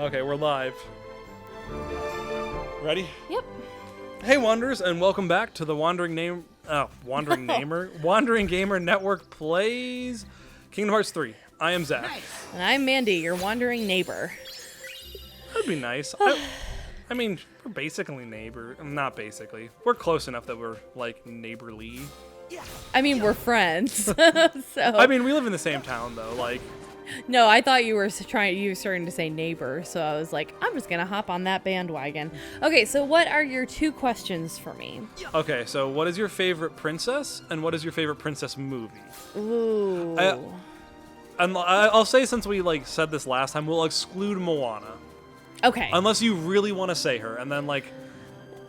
Okay, we're live. Ready? Yep. Hey, Wanderers, and welcome back to the Wandering Gamer Network plays Kingdom Hearts 3. I am Zach. And I'm Mandy, your wandering neighbor. That'd be nice. I mean, we're basically not basically. We're close enough that we're, like, neighborly. I mean, we're friends. So. I mean, we live in the same town, though, like... No, I thought you were starting to say neighbor, so I was like, I'm just gonna hop on that bandwagon. Okay, so what are your two questions for me? Okay, so what is your favorite princess, and what is your favorite princess movie? Ooh. I'll say, since we, like, said this last time, we'll exclude Moana. Okay. Unless you really want to say her, and then, like...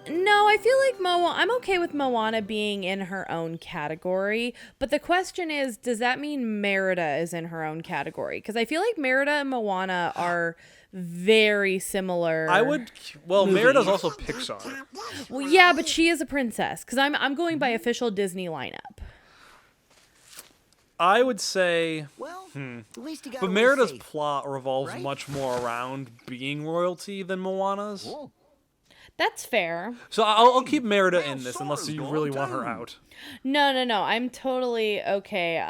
No, I feel like I'm okay with Moana being in her own category, but the question is, does that mean Merida is in her own category? Because I feel like Merida and Moana are very similar. Well, Merida's also Pixar. Well, yeah, but she is a princess, because I'm going by official Disney lineup. I would say... At least you got But Merida's plot revolves much more around being royalty than Moana's. Whoa. That's fair. So I'll keep Merida in this unless you really want her out. No. I'm totally okay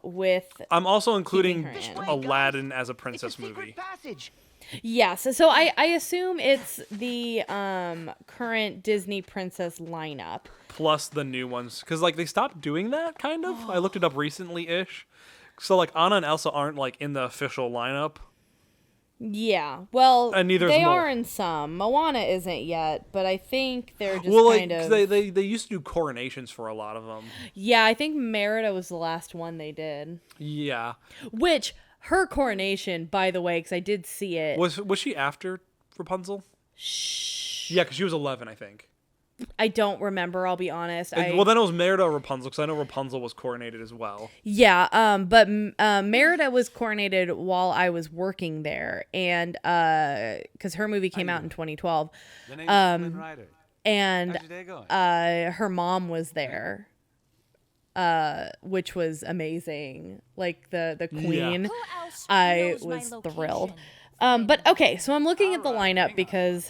with... I'm also including her in. Aladdin as a princess movie. Passage. Yes, so I assume it's the current Disney princess lineup. Plus the new ones. Because, like, they stopped doing that, kind of. I looked it up recently-ish. So, like, Anna and Elsa aren't, like, in the official lineup. Yeah, well, and neither they are in some. Moana isn't yet, but I think they're just kind of... they used to do coronations for a lot of them. Yeah, I think Merida was the last one they did. Yeah. Which, her coronation, by the way, because I did see it... Was she after Rapunzel? Shh. Yeah, because she was 11, I think. I don't remember, I'll be honest. Well, then it was Merida or Rapunzel, because I know Rapunzel was coronated as well. Yeah, but Merida was coronated while I was working there, and because her movie came out in 2012, and her mom was there, which was amazing. Like the queen, I was thrilled. But okay, so I'm looking at the lineup because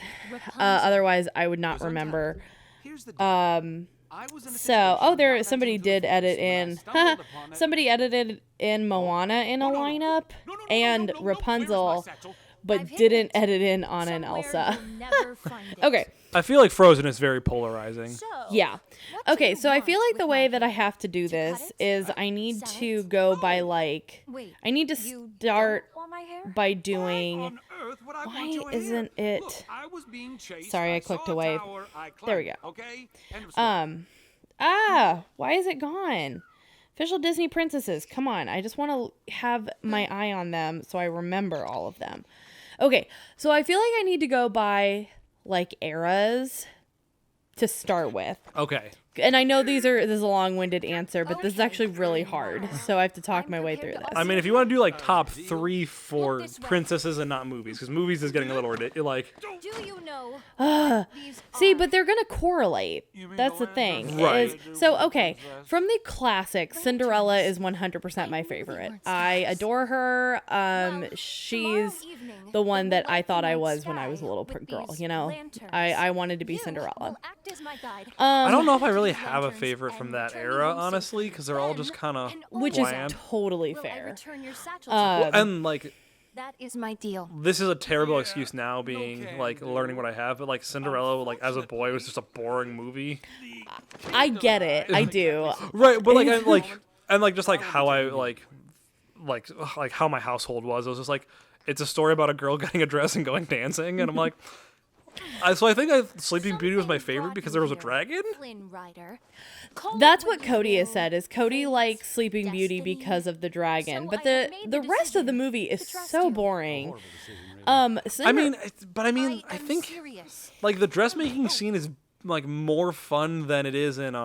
otherwise I would not remember. Somebody did edit in. Somebody edited in Moana in a lineup and Rapunzel, but didn't edit in Anna and Elsa. Okay. I feel like Frozen is very polarizing. Yeah. Okay, so I feel like the way that I have to do this is I need to go by I need to start by doing... Why isn't it... Sorry, I clicked away. There we go. Why is it gone? Official Disney princesses. Come on, I just want to have my eye on them so I remember all of them. Okay, so I feel like I need to go by... like eras to start with. Okay. And I know this is a long-winded answer, but this is actually really hard, so I have to talk my way through this. I mean, if you want to do like top 3 for princesses and not movies, because movies is getting a little ridiculous. Like, do you know? See, but they're gonna correlate. That's the thing. Right. Okay, from the classics, Cinderella is 100% my favorite. I adore her. She's the one that I thought I was when I was a little girl. You know, I wanted to be Cinderella. I don't know if I really have a favorite from that era, honestly, because they're all just kind of which bland. is totally fair. And like, that is my deal. This is a terrible excuse now, being like learning what I have, but like Cinderella, like as a boy, was just a boring movie. I get it, I do. Right, but like just like how I like how my household was. It was just like, it's a story about a girl getting a dress and going dancing, and I'm like. So I think Sleeping Beauty was my favorite because there was a dragon. That's what Cody has said. Is Cody likes Sleeping Beauty because of the dragon, but the rest of the movie is so boring. I think like the dressmaking scene is like more fun than it is in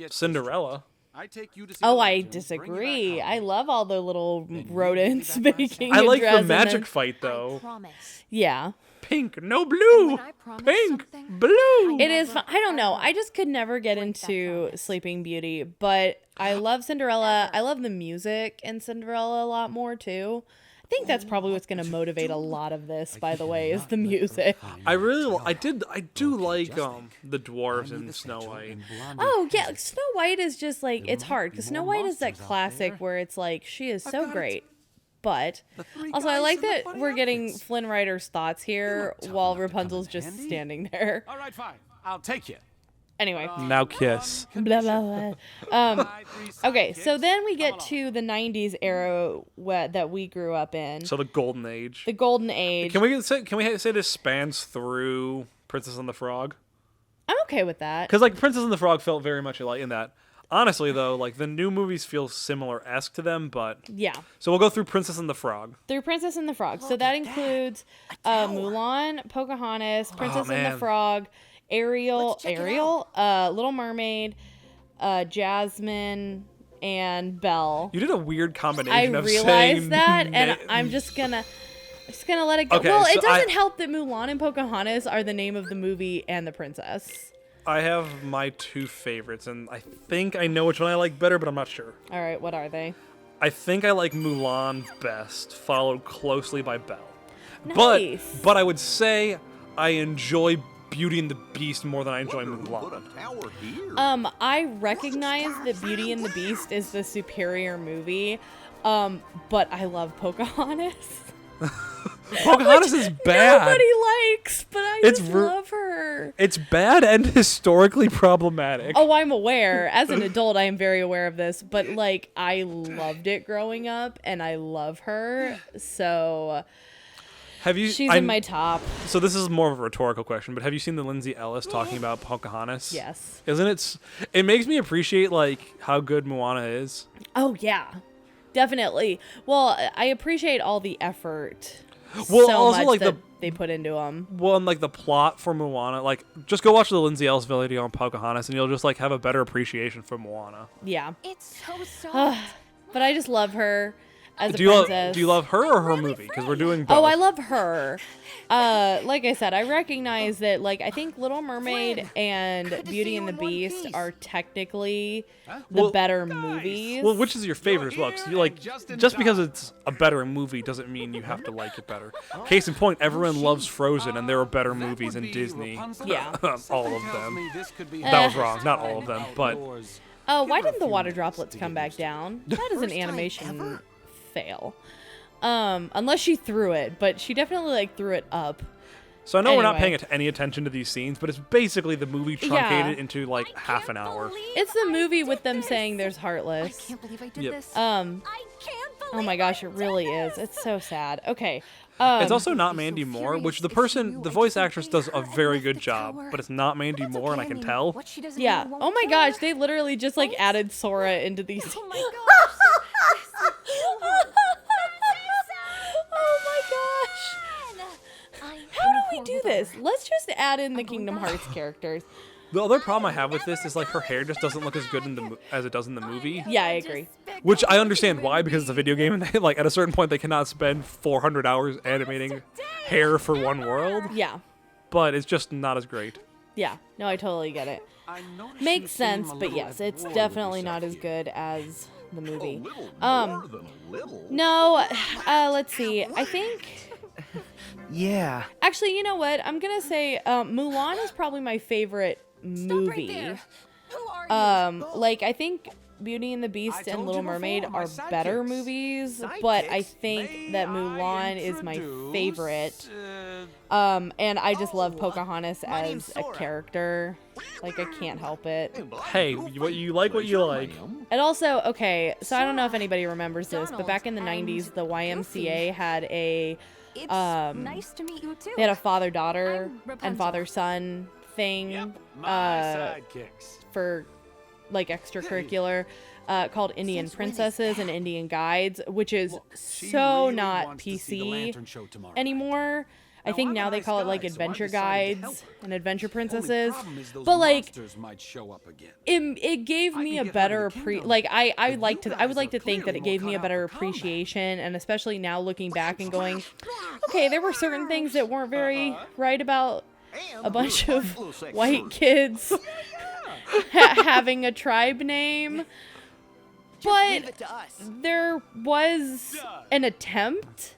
Cinderella. I disagree. I love all the little rodents making. I like dress the magic fight though. Yeah. Pink, no blue. Pink, blue. It is fun. I don't know. I just could never get into Sleeping Beauty, but I love Cinderella. I love the music in Cinderella a lot more too. I think that's probably what's going to motivate a lot of this, by the way, is the music. I do like the dwarves in Snow White. Oh, yeah, Snow White is just like, it's hard, because Snow White is that classic where it's like, she is so great. But also, I like that we're getting Flynn Rider's thoughts here while Rapunzel's just standing there. All right, fine. I'll take you. Anyway. Now kiss. Blah, blah, blah. Okay, so then we get to the 90s era that we grew up in. So the golden age. The golden age. Can we say this spans through Princess and the Frog? I'm okay with that. Because like Princess and the Frog felt very much like in that. Honestly, though, like the new movies feel similar-esque to them, but yeah. So we'll go through Princess and the Frog. Through Princess and the Frog. So that includes Mulan, Pocahontas, Princess and the Frog, Ariel, Little Mermaid, Jasmine, and Belle. You did a weird combination of saying... I realized that, and I'm just gonna let it go. Okay, well, so it doesn't help that Mulan and Pocahontas are the name of the movie and the princess. I have my two favorites, and I think I know which one I like better, but I'm not sure. All right, what are they? I think I like Mulan best, followed closely by Belle. Nice. But I would say I enjoy Beauty and the Beast more than I enjoy Mulan. I recognize that Beauty and the Beast is the superior movie, but I love Pocahontas. Pocahontas is bad. Nobody likes, but I just love her. It's bad and historically problematic. Oh, I'm aware. As an adult, I am very aware of this, but like I loved it growing up, and I love her. So she's in my top. So this is more of a rhetorical question, but have you seen the Lindsay Ellis talking about Pocahontas? Yes. Isn't it? It makes me appreciate like how good Moana is. Oh yeah, definitely. Well, I appreciate all the effort. Well, so also much like that they put into them. Well, and like the plot for Moana, like just go watch the Lindsay Ellis video on Pocahontas, and you'll just like have a better appreciation for Moana. Yeah. It's so soft. But I just love her as a princess. Do you love her or her movie? Because we're doing both. Oh, I love her. Like I said, I recognize that. Like I think Little Mermaid and Beauty and the Beast are technically the better movies. Well, which is your favorite as well? 'Cause you like just because it's a better movie doesn't mean you have to like it better. Case in point, everyone loves Frozen, and there are better movies in Disney. Yeah, all of them. That was wrong. Not all of them, but. Oh, why didn't the water droplets come back down? That is an animation fail. Unless she threw it, but she definitely like threw it up. So I know we're not paying any attention to these scenes, but it's basically the movie truncated into like half an hour. It's the movie with them saying there's Heartless. I can't believe I did this. Oh my gosh, it really is. It's so sad. Okay. It's also not Mandy Moore, which the voice actress does a very good job, but it's not Mandy Moore, and I can tell. Yeah. Oh my gosh, they literally just like added Sora into these. Oh my gosh. Oh my gosh. How do we do this? Let's just add in the Kingdom Hearts characters. The other problem I have with this is like her hair just doesn't look as good as it does in the movie. Yeah, I agree. Which I understand why, because it's a video game, and they, like at a certain point they cannot spend 400 hours animating hair for one world. Yeah. But it's just not as great. Yeah. No, I totally get it. Makes sense, but yes, it's definitely not as good as the movie. No, let's see. I think. Yeah. Actually, you know what? I'm gonna say Mulan is probably my favorite movie. Like I think Beauty and the Beast and Little Mermaid are better movies, but I think that Mulan is my favorite. And I just love Pocahontas as a character. Like I can't help it. Hey, what you like. And also, okay, so I don't know if anybody remembers this, but back in the 90s, the YMCA had a nice to meet you too. they had a father-daughter and father-son thing for like extracurricular called Indian Princesses and Indian Guides, which is so not PC anymore. I think now they call it like Adventure Guides and Adventure Princesses, but like it gave me a better I would like to think that it gave me a better appreciation, and especially now looking back and going, okay, there were certain things that weren't very right about a bunch of white kids having a tribe name. but there was an attempt,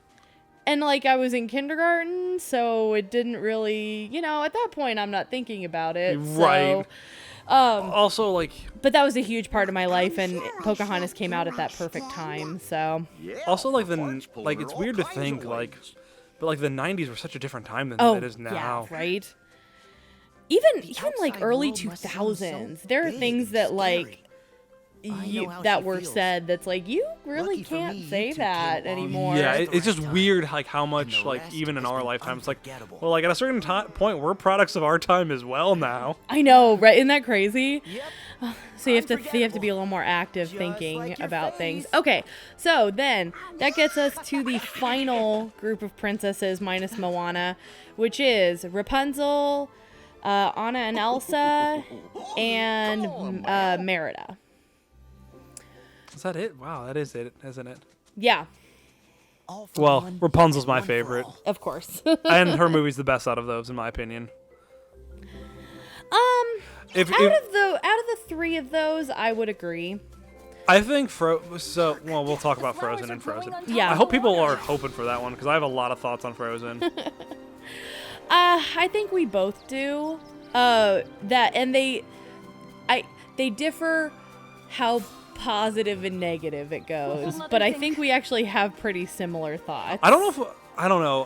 and like I was in kindergarten, so it didn't really, at that point I'm not thinking about it. Right. So, Also, like, but that was a huge part of my life, and Pocahontas came out at that perfect time. So also like it's weird to think like, but like the 90s were such a different time than it is now. yeah, right. Even like early 2000s, there are things that like that were said that's like you really can't say that anymore. Yeah, it's just weird like how much like even in our lifetime it's like, well, like at a certain point we're products of our time as well now. I know, right? Isn't that crazy? So you have to be a little more active thinking about things. Okay, so then that gets us to the final group of princesses minus Moana, which is Rapunzel, Anna and Elsa, and Merida. Is that it? Wow, that is it, isn't it? Yeah, Well, Rapunzel's my favorite, of course. and her movie's the best out of those, in my opinion. If out of the three of those, I would agree. I think we'll talk about Frozen and Frozen. Yeah. I hope people are hoping for that one because I have a lot of thoughts on Frozen. I think we both do. They differ how positive and negative it goes, but I think we actually have pretty similar thoughts. I don't know. I don't know.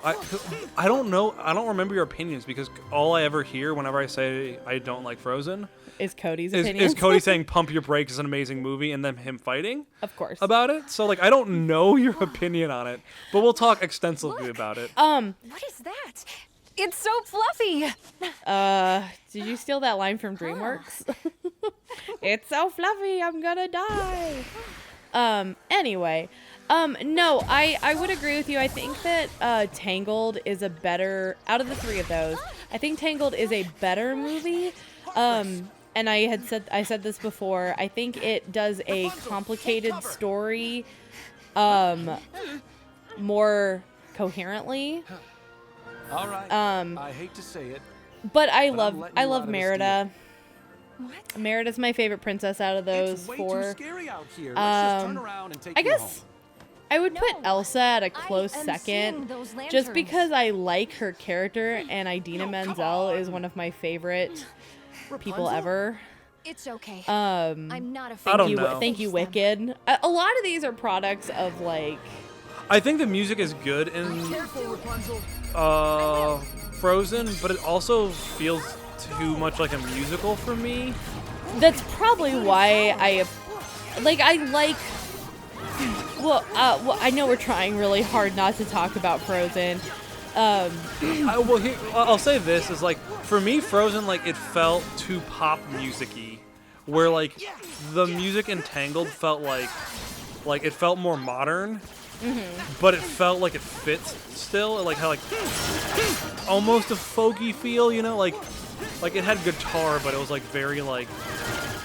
I don't know. I don't remember your opinions because all I ever hear whenever I say I don't like Frozen is Cody's opinion. Is Cody saying "Pump Your Brakes" is an amazing movie, and then him fighting, of course, about it. So like, I don't know your opinion on it, but we'll talk extensively about it. What is that? It's so fluffy. Did you steal that line from DreamWorks? It's so fluffy, I'm gonna die. Anyway, no, I would agree with you. I think that Tangled is a better, out of the three of those, I think Tangled is a better movie. And I said this before, I think it does a complicated story more coherently. All right. I hate to say it. But I love Merida. What? Merida's my favorite princess out of those four. Too scary out here. Let's just turn around and take I you guess home. I would put Elsa at a close second, just because I like her character, and Idina Menzel is one of my favorite people ever. It's okay. I'm not a I don't know. Thank you, Wicked. A lot of these are products of like. I think the music is good in Frozen, but it also feels too much like a musical for me. That's probably why Well, I know we're trying really hard not to talk about Frozen. I'll say this is like, for me, Frozen, like, it felt too pop music-y, where like the music in Tangled felt like it felt more modern. But it felt like it fits still. It like had like almost a folky feel, like it had guitar, but it was like very like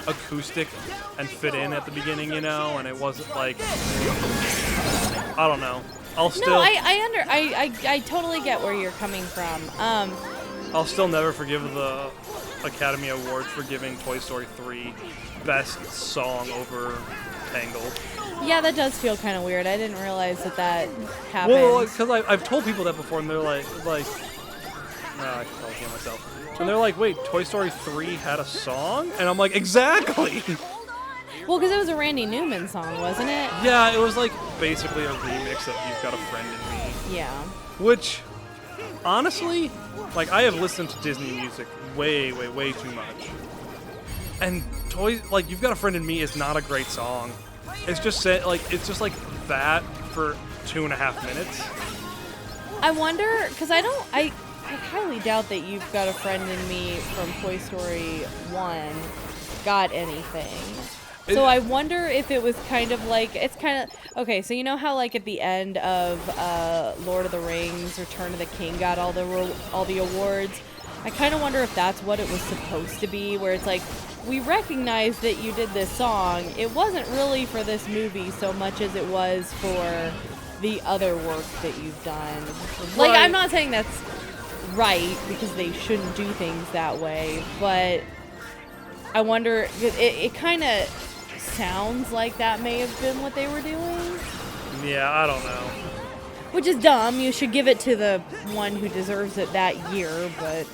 acoustic and fit in at the beginning, and it wasn't like, I don't know. I totally get where you're coming from. I'll still never forgive the Academy Awards for giving Toy Story 3 Best Song over Tangled. Yeah, that does feel kind of weird. I didn't realize that happened. Well, because I've told people that before, and they're like, no, I can tell it myself. And they're like, wait, Toy Story 3 had a song? And I'm like, exactly! Well, because it was a Randy Newman song, wasn't it? Yeah, it was like basically a remix of You've Got a Friend in Me. Yeah. Which, honestly, like, I have listened to Disney music way, way, way too much. And You've Got a Friend in Me is not a great song. It's just like that for 2.5 minutes. I wonder, because I highly doubt that You've Got a Friend in Me from Toy Story 1 got anything. So I wonder if it was kind of like, it's kind of, okay, so you know how like at the end of Lord of the Rings, Return of the King got all the awards? I kind of wonder if that's what it was supposed to be, where it's like, we recognize that you did this song. It wasn't really for this movie so much as it was for the other work that you've done. Like, I'm not saying that's right, because they shouldn't do things that way, but I wonder, it kind of sounds like that may have been what they were doing. Yeah, I don't know. Which is dumb. You should give it to the one who deserves it that year, but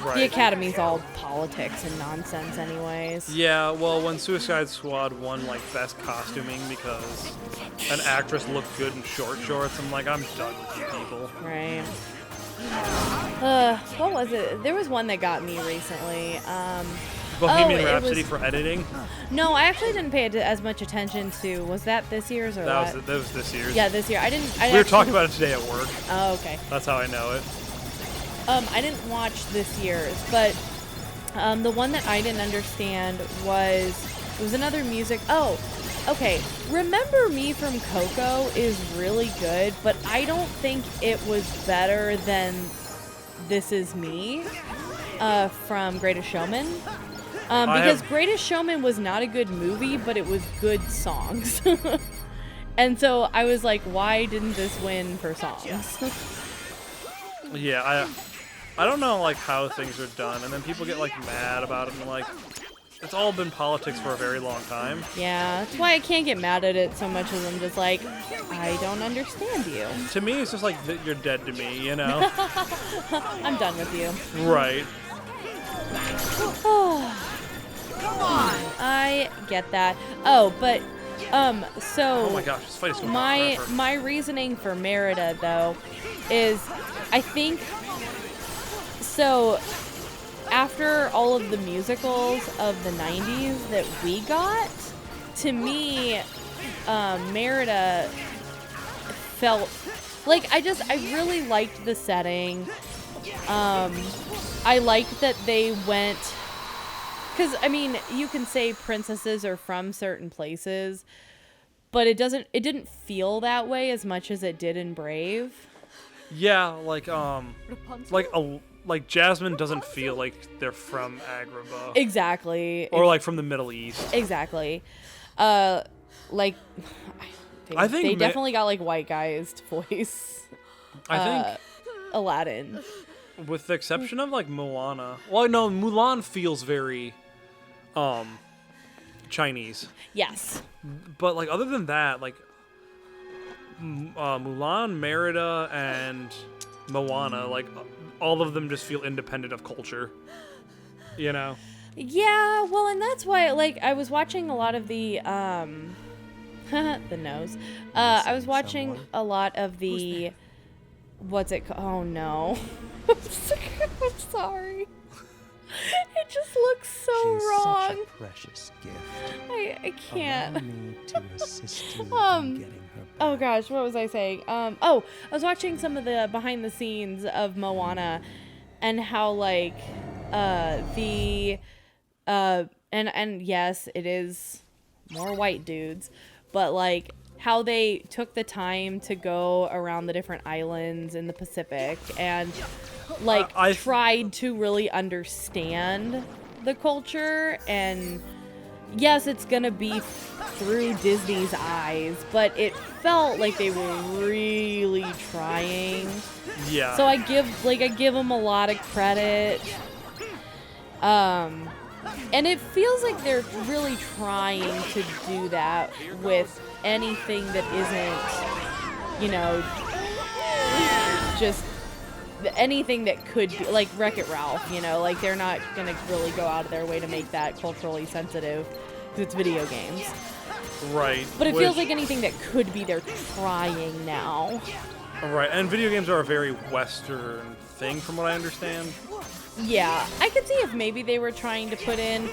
Right. the Academy's all politics and nonsense anyways. Yeah, well, when Suicide Squad won, like, Best Costuming because an actress looked good in short shorts, I'm like, I'm done with you people. Right. What was it? There was one that got me recently. Bohemian it Rhapsody was- for editing. No, I actually didn't pay as much attention to. Was that this year's or That what? was this year's. Yeah, this year. I didn't. We were talking about it today at work. Oh, okay. That's how I know it. I didn't watch this year's, but the one that I didn't understand was it was another music. Oh, okay. Remember Me from Coco is really good, but I don't think it was better than This Is Me from Greatest Showman. Because Greatest Showman was not a good movie, but it was good songs. And so I was like, why didn't this win for songs? Yeah, I don't know, like, how things are done, and then people get, like, mad about it, and, like, it's all been politics for a very long time. Yeah, that's why I can't get mad at it so much as I'm just like, I don't understand you. To me, it's just like, you're dead to me, you know? I'm done with you. Right. I get that. Oh, but so Oh my gosh, this fight is going on my forever. my reasoning for Merida though is I think so after all of the musicals of the 90s that we got, to me Merida felt like I really liked the setting. I liked that they went, because I mean you can say princesses are from certain places, but it didn't feel that way as much as it did in Brave. Yeah, like Jasmine doesn't feel like they're from Agrabah. Exactly. Or like from the Middle East. Exactly. Like I think they definitely got like white guy's voice. I think Aladdin. with the exception of like Moana. Well, no, Mulan feels very Chinese. Yes. But like other than that, like Mulan, Merida, and Moana, like all of them just feel independent of culture. You know? Yeah, well, and that's why like I was watching a lot of the the nose. I was watching a lot of the what's it called? Oh no. I'm sorry. It just looks so wrong. Such a precious gift. I can't. Allow me to assist you in getting her back. Oh gosh, what was I saying? I was watching some of the behind the scenes of Moana and how like and yes, it is more white dudes, but like how they took the time to go around the different islands in the Pacific and like tried to really understand the culture. And yes, it's gonna be through Disney's eyes, but it felt like they were really trying. Yeah. So I give them a lot of credit. And it feels like they're really trying to do that with anything that isn't, you know, just anything that could be like Wreck-It Ralph, you know, like they're not gonna really go out of their way to make that culturally sensitive because it's video games. Right. But it feels like anything that could be, they're trying now. Right, and video games are a very Western thing from what I understand. Yeah, I could see if maybe they were trying to put in,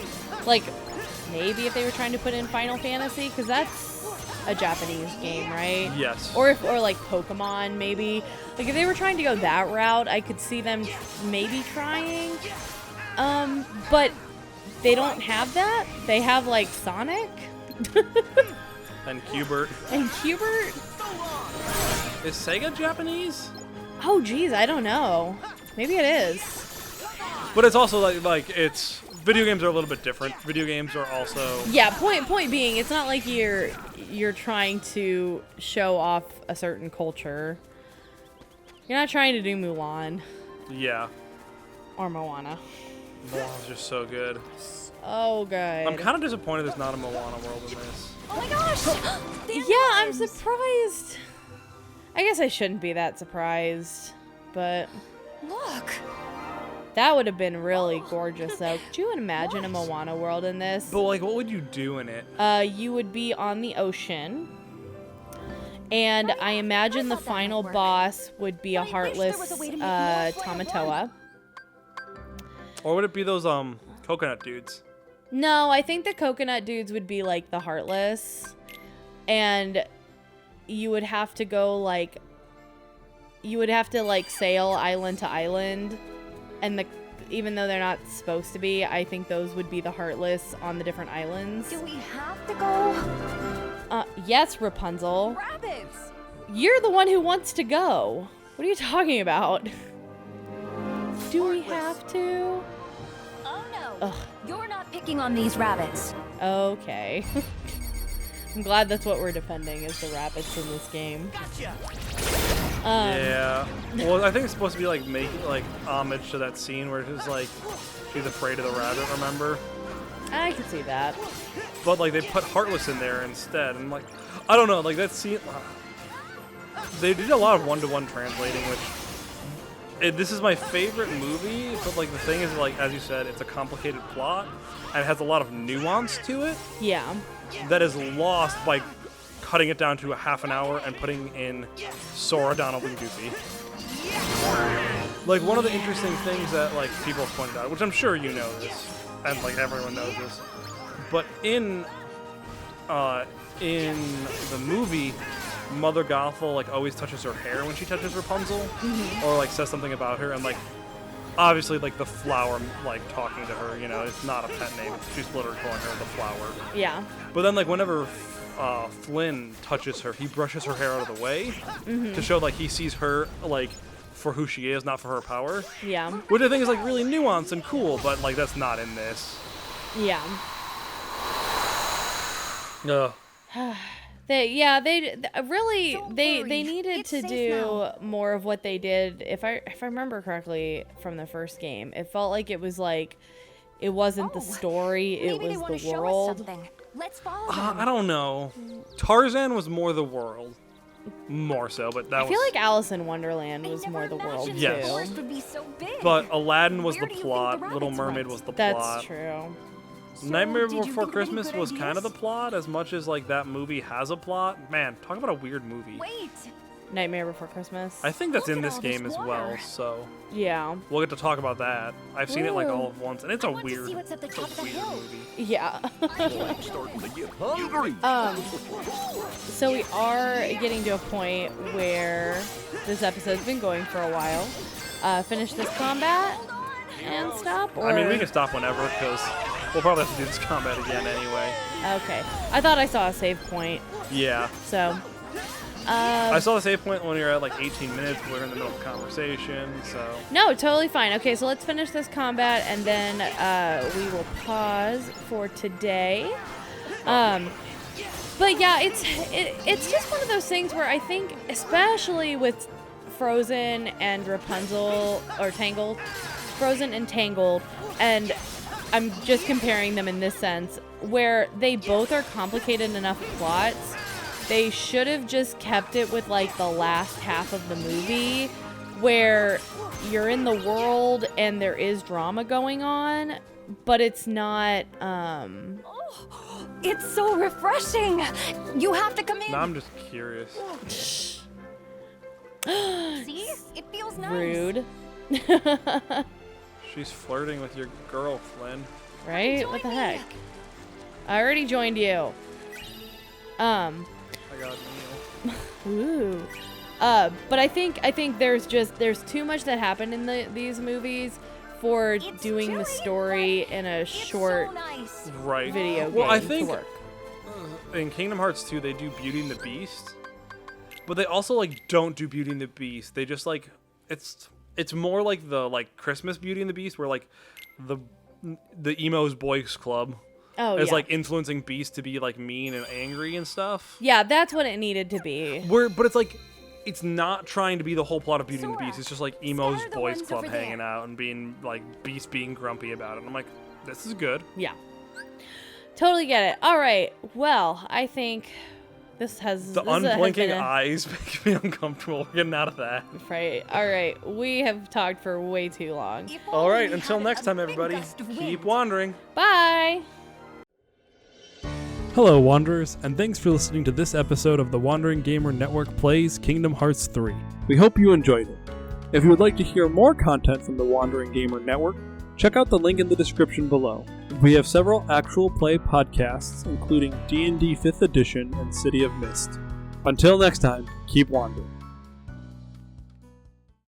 like, Final Fantasy, because that's a Japanese game, right? Yes. Or like Pokemon, maybe. Like if they were trying to go that route, I could see them maybe trying. But they don't have that. They have like Sonic. And Qbert. And Qbert? Is Sega Japanese? Oh geez, I don't know. Maybe it is. But it's also like it's video games are a little bit different. Video games are also Yeah, point being, it's not like you're trying to show off a certain culture. You're not trying to do Mulan yeah. or Moana. Moana's just so good. Oh, good. I'm kind of disappointed there's not a Moana world in this. Oh my gosh! Yeah, I'm surprised. I guess I shouldn't be that surprised, but Look. that would have been really gorgeous, though. Could you imagine a Moana world in this? But like, what would you do in it? You would be on the ocean, and I imagine the final boss would be a heartless Tamatoa. Or would it be those coconut dudes? No, I think the coconut dudes would be like the heartless, and you would have to go like sail island to island, and even though they're not supposed to be, I think those would be the heartless on the different islands. Do we have to go? Yes, Rapunzel. Rabbits! You're the one who wants to go. What are you talking about? Do we have to? Oh no. Ugh. You're not picking on these rabbits. Okay. I'm glad that's what we're defending, is the rabbits in this game. Yeah. Well, I think it's supposed to be like making like homage to that scene where she's like, she's afraid of the rabbit. Remember? I can see that. But like they put Heartless in there instead, and like, I don't know, like that scene. They did a lot of one-to-one translating, which this is my favorite movie. But like the thing is, like as you said, it's a complicated plot and it has a lot of nuance to it. Yeah. That is lost by cutting it down to a half an hour and putting in Sora, Donald, and Goofy. Like one of the interesting things that like people have pointed out, which I'm sure you know this, and like everyone knows this, but in the movie, Mother Gothel like always touches her hair when she touches Rapunzel, or like says something about her, and like obviously like the flower like talking to her, you know, it's not a pet name. She's literally calling her the flower. Yeah. But then like whenever Flynn touches her, he brushes her hair out of the way to show like he sees her like for who she is, not for her power. Yeah. Which I think is like really nuanced and cool, but like that's not in this. Yeah. Ugh. They needed It's to safe do now. more of what they did. If I remember correctly from the first game, it felt like it was like it wasn't the story, it Maybe they was want to the show us world. something. Let's follow them. I don't know. Tarzan was more the world, more so, but that I was. feel like Alice in Wonderland I was never more the world imagined Yes. the too. forest would be so big. But Aladdin was Where the do you think plot. the Little rabbits Mermaid went? was the That's plot. true. Nightmare did you Before think of any Christmas good was kind of the ideas? plot, as much as like that movie has a plot. Man, talk about a weird movie. Wait. Nightmare Before Christmas. I think that's Look in at this all this game as well, water. so Yeah. we'll get to talk about that. I've seen it like Ooh. all at once, and it's a want to weird, see what's at the it's top of a the weird hill. movie. Yeah. I'm starting to get hungry. So we are getting to a point where this episode's been going for a while. Finish this combat and stop? Or... I mean, we can stop whenever because we'll probably have to do this combat again anyway. Okay. I thought I saw a save point, Yeah. so... I saw the save point when we were at like 18 minutes. We were in the middle of a conversation, so. No, totally fine. Okay, so let's finish this combat, and then we will pause for today. But yeah, it's just one of those things where I think, especially with Frozen and Rapunzel, or Tangled, Frozen and Tangled, and I'm just comparing them in this sense, where they both are complicated enough plots. They should have just kept it with like the last half of the movie where you're in the world and there is drama going on, but it's not It's so refreshing. You have to come in. Now I'm just curious. See? It feels nice. rude. She's flirting with your girl, Flynn. Right? What the heck? I already joined you. I got Neil. Ooh. But I think there's too much that happened in these movies for It's doing the chilly and story wet. in a It's short so nice. Right. video game Well, I to think work. in Kingdom Hearts 2 they do Beauty and the Beast, but they also like don't do Beauty and the Beast. They just like it's more like the like Christmas Beauty and the Beast, where like the emos boys club Oh, is yeah. like influencing Beast to be like mean and angry and stuff. Yeah, that's what it needed to be. But it's like it's not trying to be the whole plot of Beauty and the Sora, Beast. It's just like emos scatter the boys ones club over there. hanging out and being like Beast being grumpy about it. And I'm like, This is good. Yeah. Totally get it. All right. Well, I think this has... The this has unblinking been eyes make me uncomfortable. We're getting out of that. Right. All right. We have talked for way too long. If All only right, we until had next a time, big everybody, gust of keep wind. wandering. Bye. Hello, Wanderers, and thanks for listening to this episode of the Wandering Gamer Network Plays Kingdom Hearts 3. We hope you enjoyed it. If you would like to hear more content from the Wandering Gamer Network, check out the link in the description below. We have several actual play podcasts, including D&D 5th Edition and City of Mist. Until next time, keep wandering.